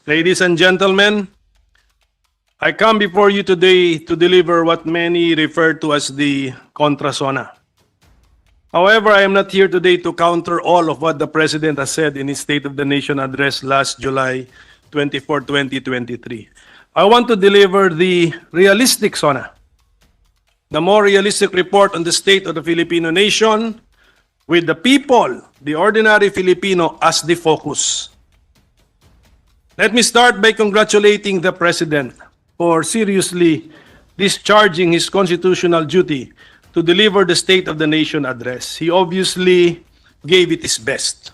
Ladies and gentlemen, I come before you today to deliver what many refer to as the contra SONA. However, I am not here today to counter all of what the President has said in his State of the Nation address last July 24, 2023. I want to deliver the realistic SONA, the more realistic report on the state of the Filipino nation with the people, the ordinary Filipino, as the focus. Let me start by congratulating the President for seriously discharging his constitutional duty to deliver the State of the Nation address. He obviously gave it his best.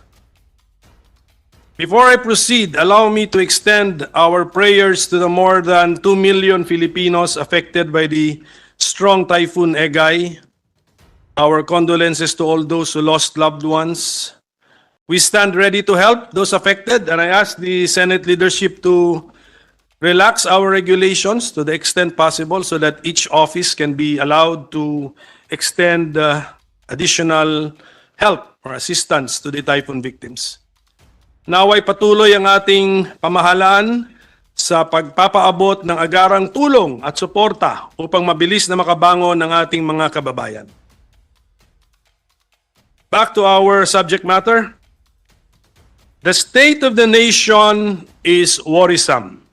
Before I proceed, allow me to extend our prayers to the more than 2 million Filipinos affected by the strong Typhoon Egay. Our condolences to all those who lost loved ones. We stand ready to help those affected, and I ask the Senate leadership to relax our regulations to the extent possible so that each office can be allowed to extend additional help or assistance to the typhoon victims. Naway patuloy ang ating pamahalaan sa pagpapaabot ng agarang tulong at suporta upang mabilis na makabangon ng ating mga kababayan. Back to our subject matter. The state of the nation is worrisome.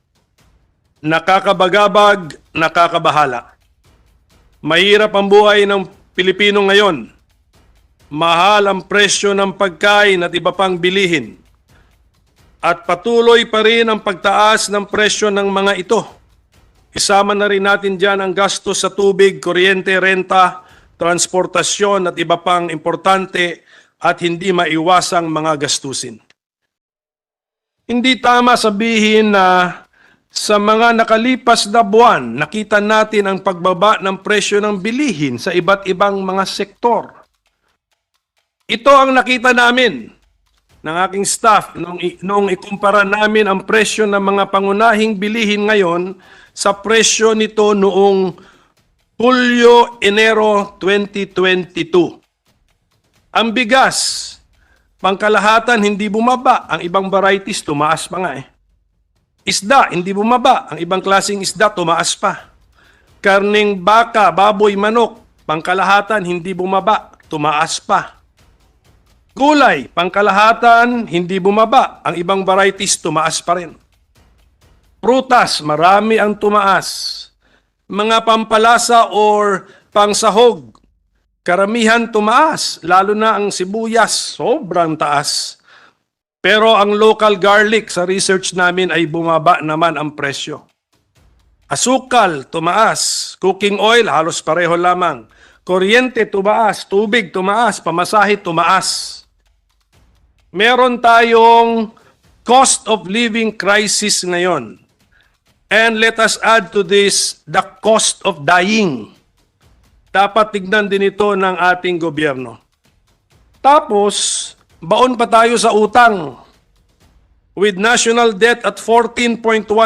Nakakabagabag, nakakabahala. Mahirap ang buhay ng Pilipino ngayon. Mahal ang presyo ng pagkain at iba pang bilihin. At patuloy pa rin ang pagtaas ng presyo ng mga ito. Isama na rin natin dyan ang gastos sa tubig, kuryente, renta, transportasyon at iba pang importante at hindi maiwasang mga gastusin. Hindi tama sabihin na sa mga nakalipas na buwan, nakita natin ang pagbaba ng presyo ng bilihin sa iba't ibang mga sektor. Ito ang nakita namin ng aking staff nung ikumpara namin ang presyo ng mga pangunahing bilihin ngayon sa presyo nito noong Hulyo-Enero 2022. Ang bigas, pangkalahatan hindi bumaba, ang ibang varieties tumaas pa nga eh. Isda, hindi bumaba, ang ibang klaseng isda tumaas pa. Karning baka, baboy, manok, pangkalahatan hindi bumaba, tumaas pa. Gulay, pangkalahatan hindi bumaba, ang ibang varieties tumaas pa rin. Prutas, marami ang tumaas. Mga pampalasa or pangsahog, karamihan tumaas, lalo na ang sibuyas, sobrang taas. Pero ang local garlic sa research namin ay bumaba naman ang presyo. Asukal, tumaas. Cooking oil, halos pareho lamang. Kuryente, tumaas. Tubig, tumaas. Pamasahe, tumaas. Meron tayong cost of living crisis ngayon. And let us add to this the cost of dying. Dapat tignan din ito ng ating gobyerno. Tapos, baon pa tayo sa utang. With national debt at 14.1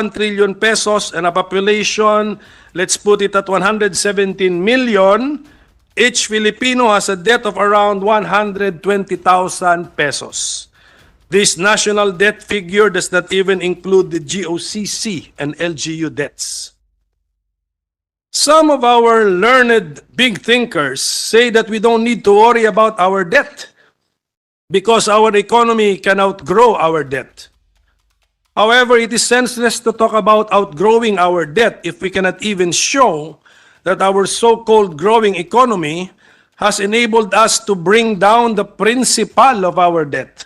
trillion pesos and a population, let's put it at 117 million, each Filipino has a debt of around 120,000 pesos. This national debt figure does not even include the GOCC and LGU debts. Some of our learned big thinkers say that we don't need to worry about our debt because our economy can outgrow our debt. However, it is senseless to talk about outgrowing our debt if we cannot even show that our so-called growing economy has enabled us to bring down the principal of our debt.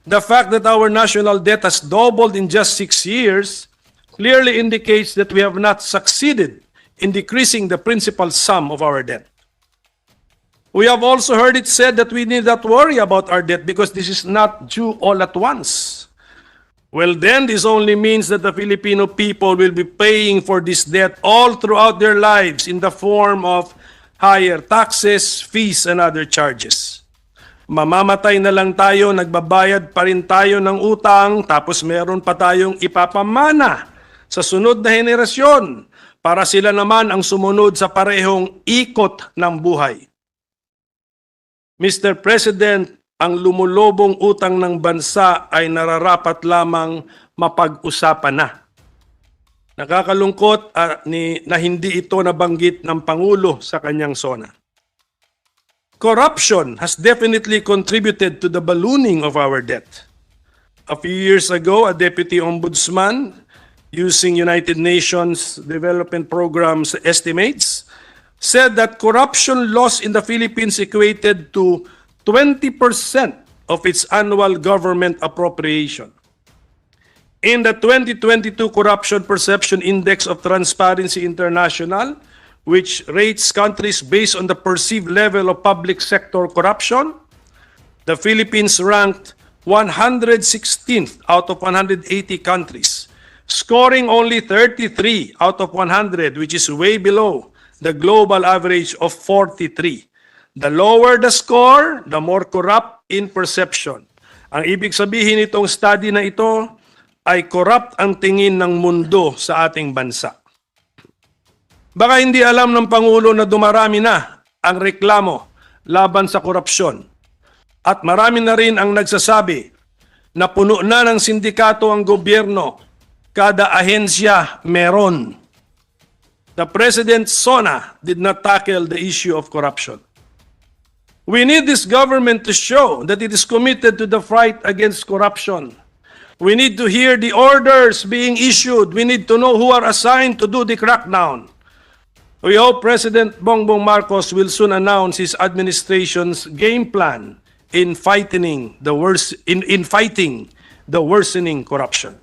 The fact that our national debt has doubled in just 6 years clearly indicates that we have not succeeded in decreasing the principal sum of our debt. We have also heard it said that we need not worry about our debt because this is not due all at once. Well, then this only means that the Filipino people will be paying for this debt all throughout their lives in the form of higher taxes, fees, and other charges. Mamamatay na lang tayo, nagbabayad pa rin tayo ng utang, tapos meron pa tayong ipapamana sa sunod na henerasyon para sila naman ang sumunod sa parehong ikot ng buhay. Mr. President, ang lumulobong utang ng bansa ay nararapat lamang mapag-usapan na. Nakakalungkot na hindi ito nabanggit ng Pangulo sa kanyang SONA. Corruption has definitely contributed to the ballooning of our debt. A few years ago, a deputy ombudsman, using United Nations Development Program's estimates, said that corruption loss in the Philippines equated to 20% of its annual government appropriation. In the 2022 Corruption Perception Index of Transparency International, which rates countries based on the perceived level of public sector corruption, the Philippines ranked 116th out of 180 countries, scoring only 33 out of 100, which is way below the global average of 43. The lower the score, the more corrupt in perception. Ang ibig sabihin nitong study na ito ay corrupt ang tingin ng mundo sa ating bansa. Baka hindi alam ng Pangulo na dumarami na ang reklamo laban sa korupsyon. At marami na rin ang nagsasabi na puno na ng sindikato ang gobyerno, kada ahensya meron. The President's SONA did not tackle the issue of corruption. We need this government to show that it is committed to the fight against corruption. We need to hear the orders being issued. We need to know who are assigned to do the crackdown. We hope President Bongbong Marcos will soon announce his administration's game plan in fighting the worsening corruption.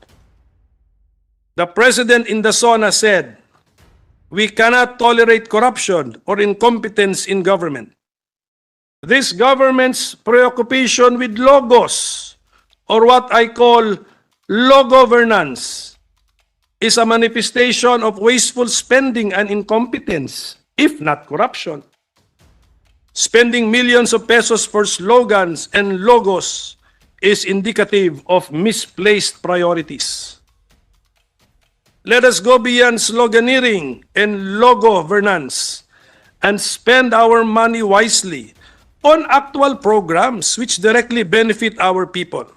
The President in the SONA said, "We cannot tolerate corruption or incompetence in government. This government's preoccupation with logos, or what I call low governance, is a manifestation of wasteful spending and incompetence, if not corruption. Spending millions of pesos for slogans and logos is indicative of misplaced priorities. Let us go beyond sloganeering and logo governance and spend our money wisely on actual programs which directly benefit our people.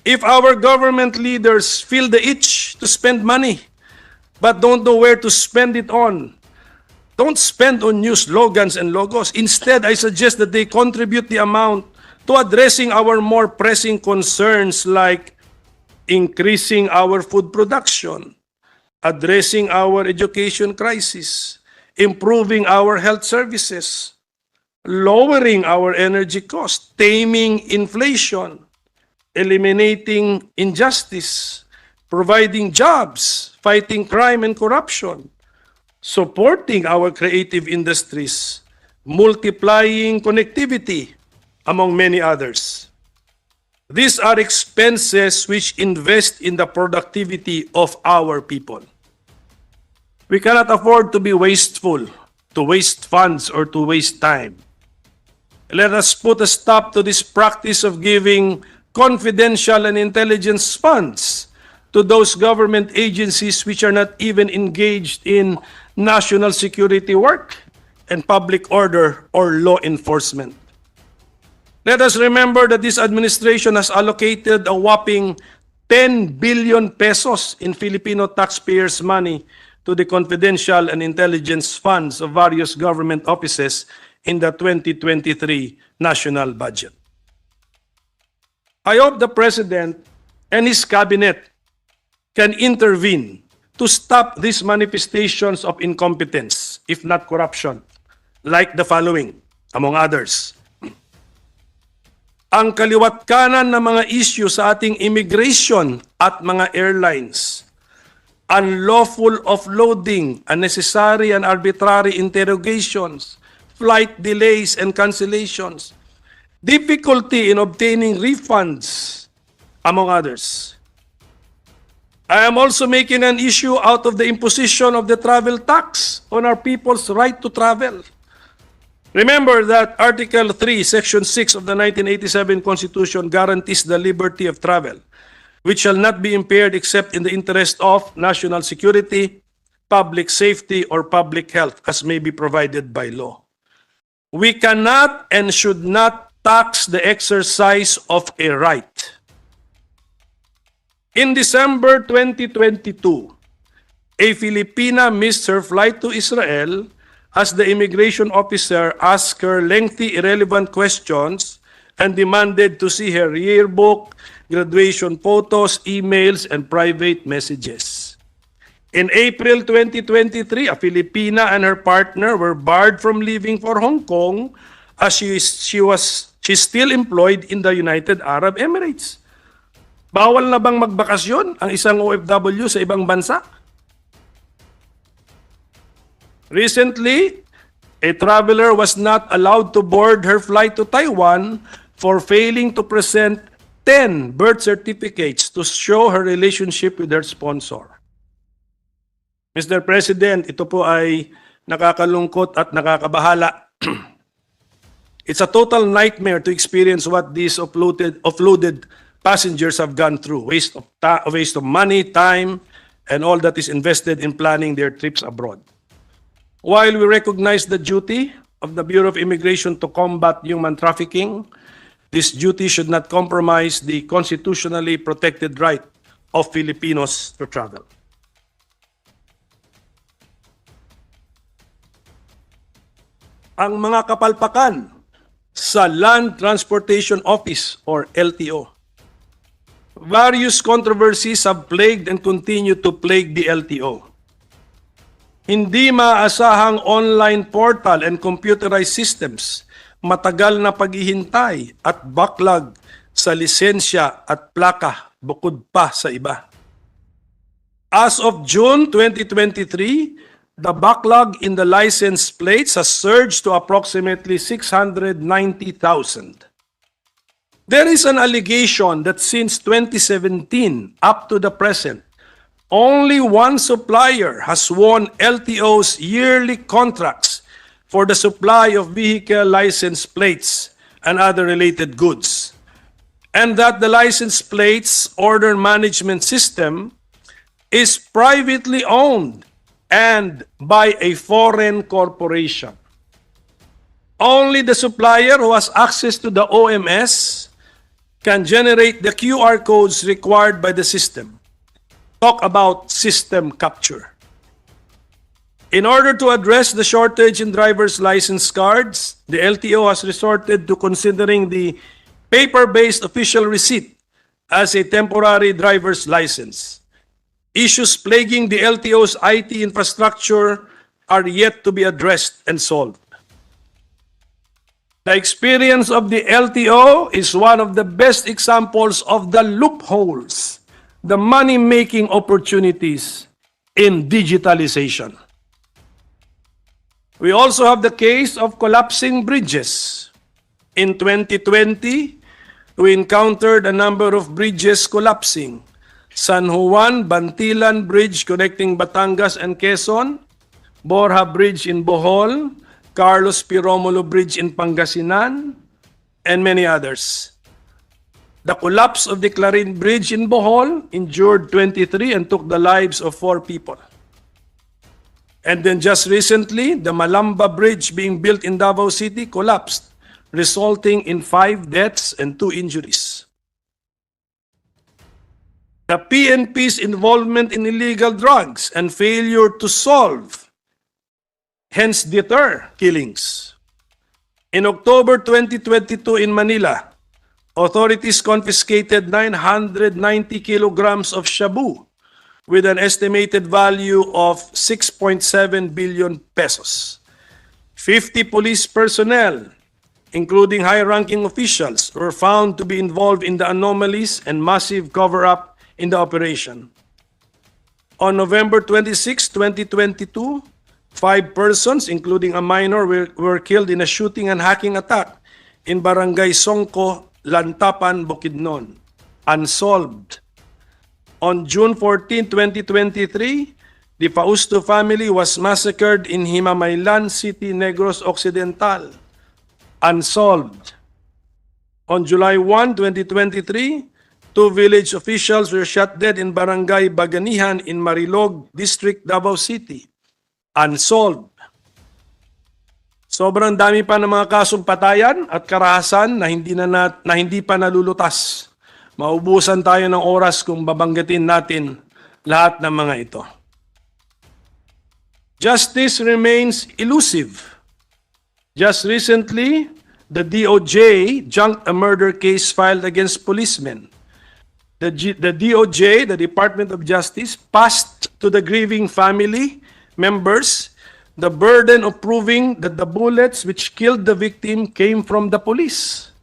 If our government leaders feel the itch to spend money but don't know where to spend it on, don't spend on new slogans and logos. Instead, I suggest that they contribute the amount to addressing our more pressing concerns like increasing our food production, addressing our education crisis, improving our health services, lowering our energy cost, taming inflation, eliminating injustice, providing jobs, fighting crime and corruption, supporting our creative industries, multiplying connectivity, among many others. These are expenses which invest in the productivity of our people. We cannot afford to be wasteful, to waste funds, or to waste time. Let us put a stop to this practice of giving confidential and intelligence funds to those government agencies which are not even engaged in national security work and public order or law enforcement. Let us remember that this administration has allocated a whopping 10 billion pesos in Filipino taxpayers' money to the confidential and intelligence funds of various government offices in the 2023 national budget. I hope the President and his cabinet can intervene to stop these manifestations of incompetence, if not corruption, like the following, among others. Ang kaliwat kanan ng mga issue sa ating immigration at mga airlines, unlawful offloading, unnecessary and arbitrary interrogations, flight delays and cancellations, difficulty in obtaining refunds, among others. I am also making an issue out of the imposition of the travel tax on our people's right to travel. Remember that Article 3, Section 6 of the 1987 Constitution guarantees the liberty of travel, which shall not be impaired except in the interest of national security, public safety, or public health, as may be provided by law. We cannot and should not tax the exercise of a right. In December 2022, a Filipina missed her flight to Israel as the immigration officer asked her lengthy, irrelevant questions and demanded to see her yearbook, graduation photos, emails, and private messages. In April 2023, a Filipina and her partner were barred from leaving for Hong Kong as she's still employed in the United Arab Emirates. Bawal na bang magbakasyon ang isang OFW sa ibang bansa? Recently, a traveler was not allowed to board her flight to Taiwan for failing to present 10 birth certificates to show her relationship with her sponsor. Mr. President, ito po ay nakakalungkot at nakakabahala. It's a total nightmare to experience what these offloaded passengers have gone through. Waste of money, time, and all that is invested in planning their trips abroad. While we recognize the duty of the Bureau of Immigration to combat human trafficking, this duty should not compromise the constitutionally protected right of Filipinos to travel. Ang mga kapalpakan sa Land Transportation Office or LTO. Various controversies have plagued and continue to plague the LTO. Hindi maasahang online portal and computerized systems, matagal na paghihintay at backlog sa lisensya at plaka bukod pa sa iba. As of June 2023, the backlog in the license plates has surged to approximately 690,000. There is an allegation that since 2017 up to the present, only one supplier has won LTO's yearly contracts for the supply of vehicle license plates and other related goods, and that the license plates order management system is privately owned and by a foreign corporation. Only the supplier who has access to the OMS can generate the QR codes required by the system. Talk about system capture. In order to address the shortage in driver's license cards, the LTO has resorted to considering the paper-based official receipt as a temporary driver's license. Issues plaguing the LTO's IT infrastructure are yet to be addressed and solved. The experience of the LTO is one of the best examples of the loopholes, the money-making opportunities in digitalization. We also have the case of collapsing bridges. In 2020, we encountered a number of bridges collapsing. San Juan Bantilan Bridge connecting Batangas and Quezon, Borja Bridge in Bohol, Carlos P. Romulo Bridge in Pangasinan, and many others. The collapse of the Clarin Bridge in Bohol injured 23 and took the lives of 4 people. And then just recently, the Malamba Bridge being built in Davao City collapsed, resulting in 5 deaths and 2 injuries. The PNP's involvement in illegal drugs and failure to solve, hence deter killings. In October 2022 in Manila, authorities confiscated 990 kilograms of shabu with an estimated value of 6.7 billion pesos. 50 police personnel, including high-ranking officials, were found to be involved in the anomalies and massive cover-up in the operation. On November 26, 2022, 5 persons, including a minor, were killed in a shooting and hacking attack in Barangay Songko, Lantapan, Bukidnon. Unsolved. On June 14, 2023, the Fausto family was massacred in Himamaylan City, Negros Occidental. Unsolved. On July 1, 2023, 2 village officials were shot dead in Barangay Baganihan in Marilog District, Davao City. Unsolved. Sobrang dami pa ng mga kasong patayan at karahasan na hindi pa nalulutas. Maubusan tayo ng oras kung babanggitin natin lahat ng mga ito. Justice remains elusive. Just recently, the DOJ junked a murder case filed against policemen. The DOJ, the Department of Justice, passed to the grieving family members the burden of proving that the bullets which killed the victim came from the police.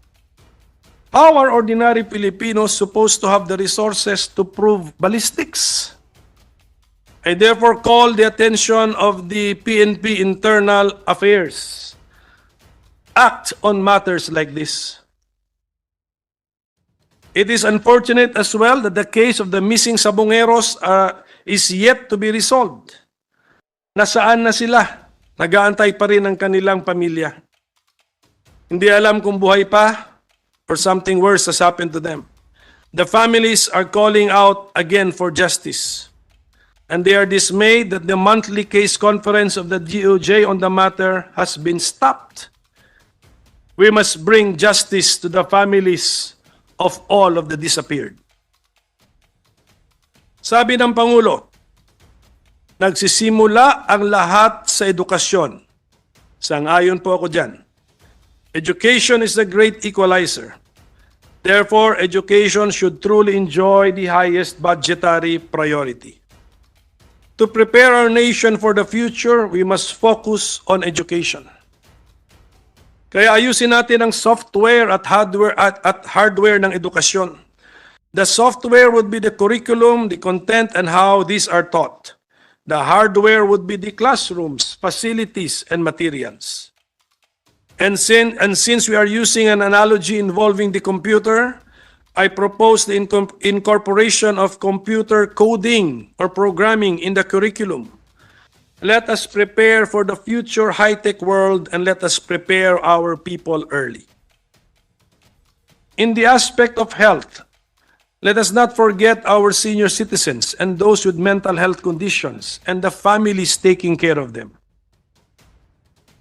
How are ordinary Filipinos supposed to have the resources to prove ballistics? I therefore call the attention of the PNP Internal Affairs. Act on matters like this. It is unfortunate as well that the case of the missing sabongeros is yet to be resolved. Nasaan na sila? Nag-aantay pa rin ang kanilang pamilya. Hindi alam kung buhay pa or something worse has happened to them. The families are calling out again for justice. And they are dismayed that the monthly case conference of the DOJ on the matter has been stopped. We must bring justice to the families of all of the disappeared. Sabi ng Pangulo, nagsisimula ang lahat sa edukasyon. Sang-ayon po ako dyan. Education is the great equalizer. Therefore, education should truly enjoy the highest budgetary priority. To prepare our nation for the future, we must focus on education. Kaya ayusin natin ang software at hardware ng edukasyon. The software would be the curriculum, the content, and how these are taught. The hardware would be the classrooms, facilities, and materials. And since we are using an analogy involving the computer, I propose the incorporation of computer coding or programming in the curriculum. Let us prepare for the future high-tech world and let us prepare our people early. In the aspect of health, let us not forget our senior citizens and those with mental health conditions and the families taking care of them.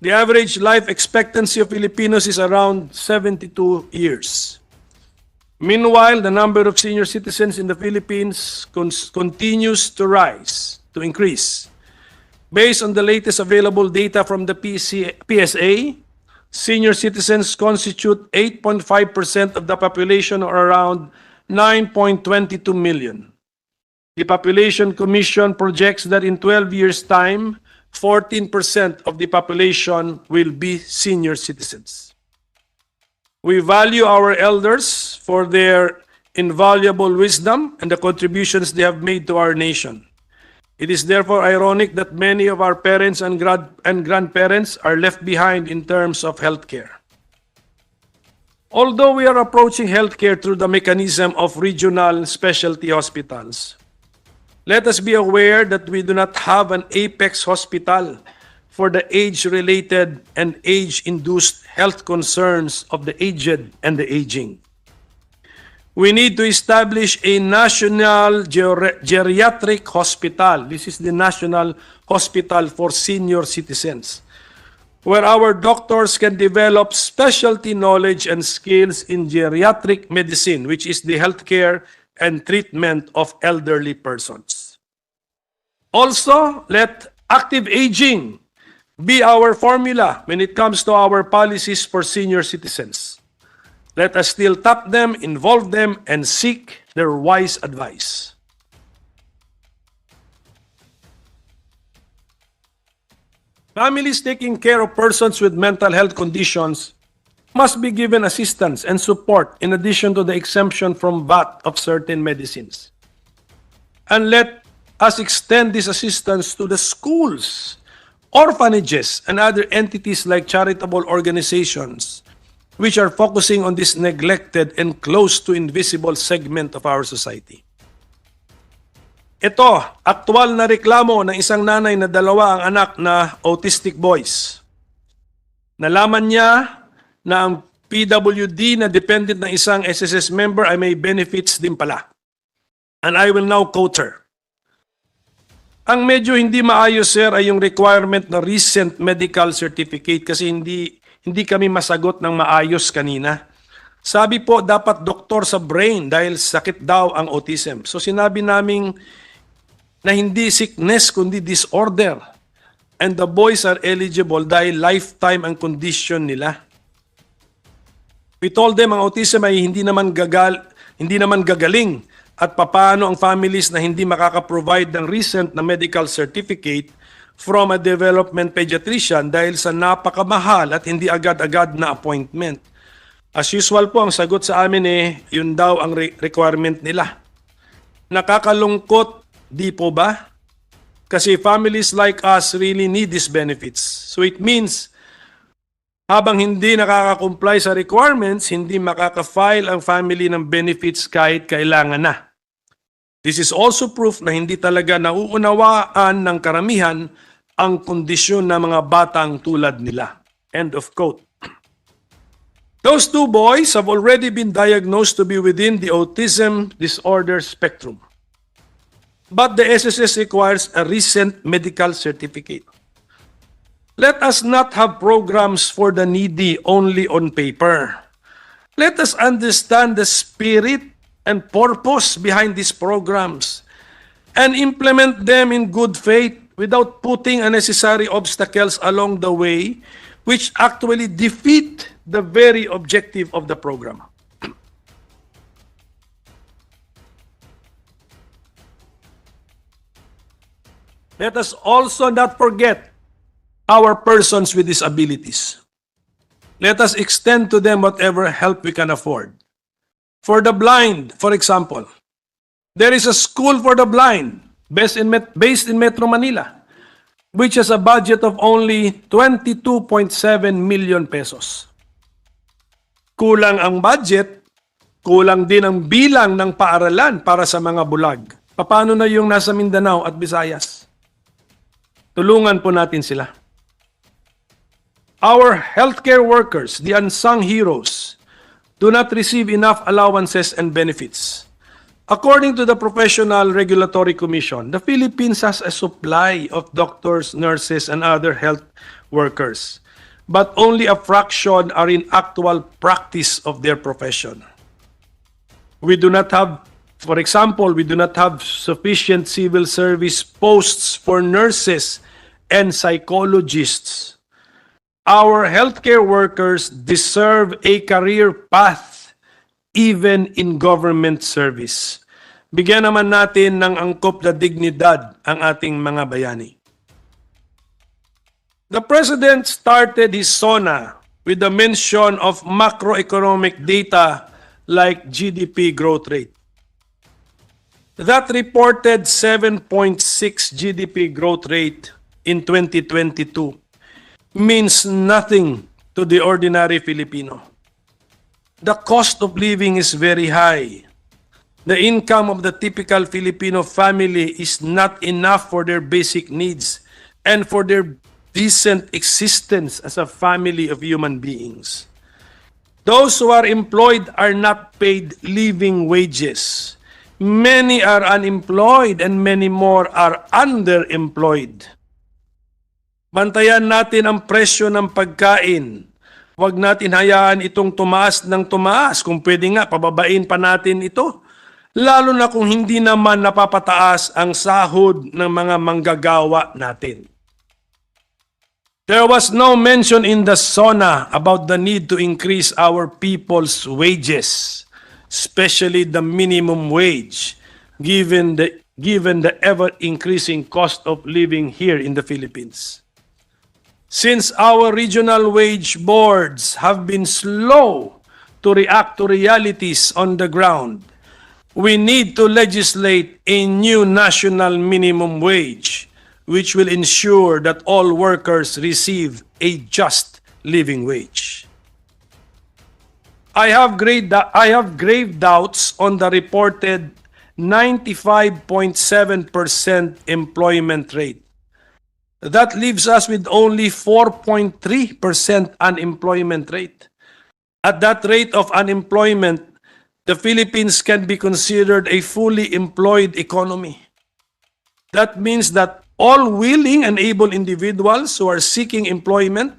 The average life expectancy of Filipinos is around 72 years. Meanwhile, the number of senior citizens in the Philippines continues to increase. Based on the latest available data from the PSA, senior citizens constitute 8.5% of the population, or around 9.22 million. The Population Commission projects that in 12 years' time, 14% of the population will be senior citizens. We value our elders for their invaluable wisdom and the contributions they have made to our nation. It is therefore ironic that many of our parents and grandparents are left behind in terms of healthcare. Although we are approaching healthcare through the mechanism of regional specialty hospitals, let us be aware that we do not have an apex hospital for the age-related and age-induced health concerns of the aged and the aging. We need to establish a national geriatric hospital. This is the National Hospital for Senior Citizens, where our doctors can develop specialty knowledge and skills in geriatric medicine, which is the healthcare and treatment of elderly persons. Also, let active aging be our formula when it comes to our policies for senior citizens. Let us still tap them, involve them, and seek their wise advice. Families taking care of persons with mental health conditions must be given assistance and support in addition to the exemption from VAT of certain medicines. And let us extend this assistance to the schools, orphanages, and other entities like charitable organizations which are focusing on this neglected and close to invisible segment of our society. Ito, aktual na reklamo ng isang nanay na dalawa ang anak na autistic boys. Nalaman niya na ang PWD na dependent ng isang SSS member ay may benefits din pala. And I will now quote her. Ang medyo hindi maayos, sir, ay yung requirement na recent medical certificate kasi hindi kami masagot ng maayos kanina. Sabi po, dapat doktor sa brain dahil sakit daw ang autism. So sinabi naming na hindi sickness kundi disorder. And the boys are eligible dahil lifetime ang condition nila. We told them ang autism ay hindi naman gagaling at papaano ang families na hindi makaka-provide ng recent na medical certificate from a development pediatrician dahil sa napakamahal at hindi agad-agad na appointment. As usual po, ang sagot sa amin yun daw ang requirement nila. Nakakalungkot, di po ba? Kasi families like us really need these benefits. So it means, habang hindi nakaka-comply sa requirements, hindi makaka-file ang family ng benefits kahit kailangan na. This is also proof na hindi talaga nauunawaan ng karamihan ang kondisyon ng mga batang tulad nila. End of quote. Those two boys have already been diagnosed to be within the autism disorder spectrum. But the SSS requires a recent medical certificate. Let us not have programs for the needy only on paper. Let us understand the spirit and purpose behind these programs and implement them in good faith without putting unnecessary obstacles along the way which actually defeat the very objective of the program. Let us also not forget our persons with disabilities. Let us extend to them whatever help we can afford. For the blind, for example, there is a school for the blind based in Metro Manila, which has a budget of only 22.7 million pesos. Kulang ang budget, kulang din ang bilang ng paaralan para sa mga bulag. Paano na yung nasa Mindanao at Visayas? Tulungan po natin sila. Our healthcare workers, the unsung heroes, do not receive enough allowances and benefits. According to the Professional Regulatory Commission, the Philippines has a supply of doctors, nurses, and other health workers, but only a fraction are in actual practice of their profession. We do not have, for example, we do not have sufficient civil service posts for nurses and psychologists. Our healthcare workers deserve a career path even in government service. Bigyan naman natin ng angkop na dignidad ang ating mga bayani. The President started his SONA with the mention of macroeconomic data like GDP growth rate. That reported 7.6 GDP growth rate in 2022 means nothing to the ordinary Filipino. The cost of living is very high. The income of the typical Filipino family is not enough for their basic needs and for their decent existence as a family of human beings. Those who are employed are not paid living wages. Many are unemployed and many more are underemployed. Bantayan natin ang presyo ng pagkain. Huwag natin hayaan itong tumaas ng tumaas. Kung pwede nga, pababain pa natin ito. Lalo na kung hindi naman napapataas ang sahod ng mga manggagawa natin. There was no mention in the SONA about the need to increase our people's wages, especially the minimum wage, given the ever-increasing cost of living here in the Philippines. Since our regional wage boards have been slow to react to realities on the ground, we need to legislate a new national minimum wage, which will ensure that all workers receive a just living wage. I have grave doubts on the reported 95.7% employment rate. That leaves us with only 4.3% unemployment rate. At that rate of unemployment, the Philippines can be considered a fully employed economy. That means that all willing and able individuals who are seeking employment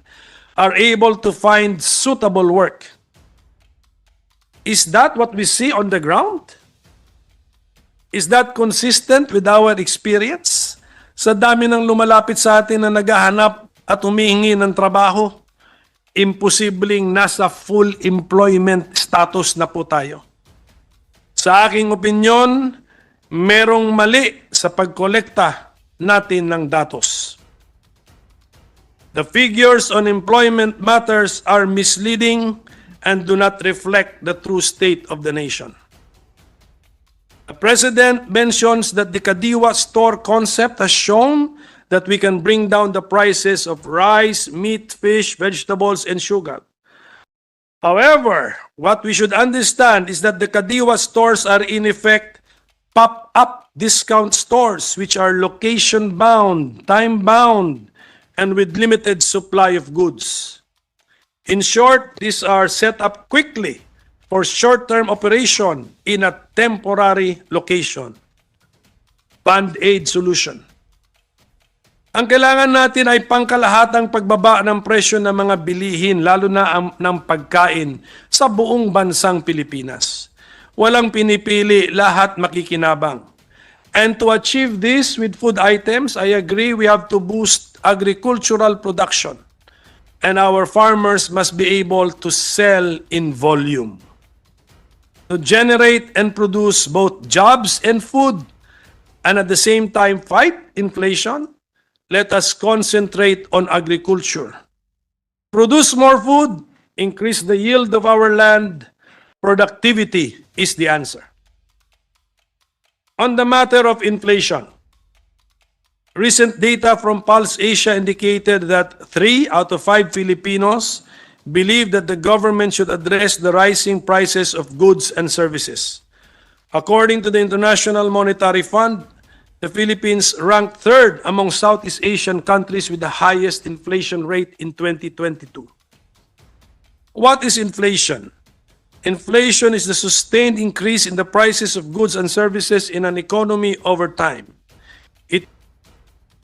are able to find suitable work. Is that what we see on the ground? Is that consistent with our experience? Sa dami ng lumalapit sa atin na naghahanap at humihingi ng trabaho, imposibleng nasa full employment status na po tayo. Sa aking opinyon, merong mali sa pagkolekta natin ng datos. The figures on employment matters are misleading and do not reflect the true state of the nation. The President mentions that the Kadiwa store concept has shown that we can bring down the prices of rice, meat, fish, vegetables, and sugar. However, what we should understand is that the Kadiwa stores are in effect pop-up discount stores which are location-bound, time-bound, and with limited supply of goods. In short, these are set up quickly for short-term operation in a temporary location. Band-aid solution. Ang kailangan natin ay pangkalahatang pagbaba ng presyo ng mga bilihin, lalo na ng pagkain sa buong bansang Pilipinas. Walang pinipili, lahat makikinabang. And to achieve this with food items, I agree we have to boost agricultural production. And our farmers must be able to sell in volume. To generate and produce both jobs and food, and at the same time fight inflation, let us concentrate on agriculture. Produce more food, increase the yield of our land, productivity is the answer. On the matter of inflation, recent data from Pulse Asia indicated that 3 out of 5 Filipinos believe that the government should address the rising prices of goods and services. According to the International Monetary Fund, the Philippines ranked 3rd among Southeast Asian countries with the highest inflation rate in 2022. What is inflation? Inflation is the sustained increase in the prices of goods and services in an economy over time. It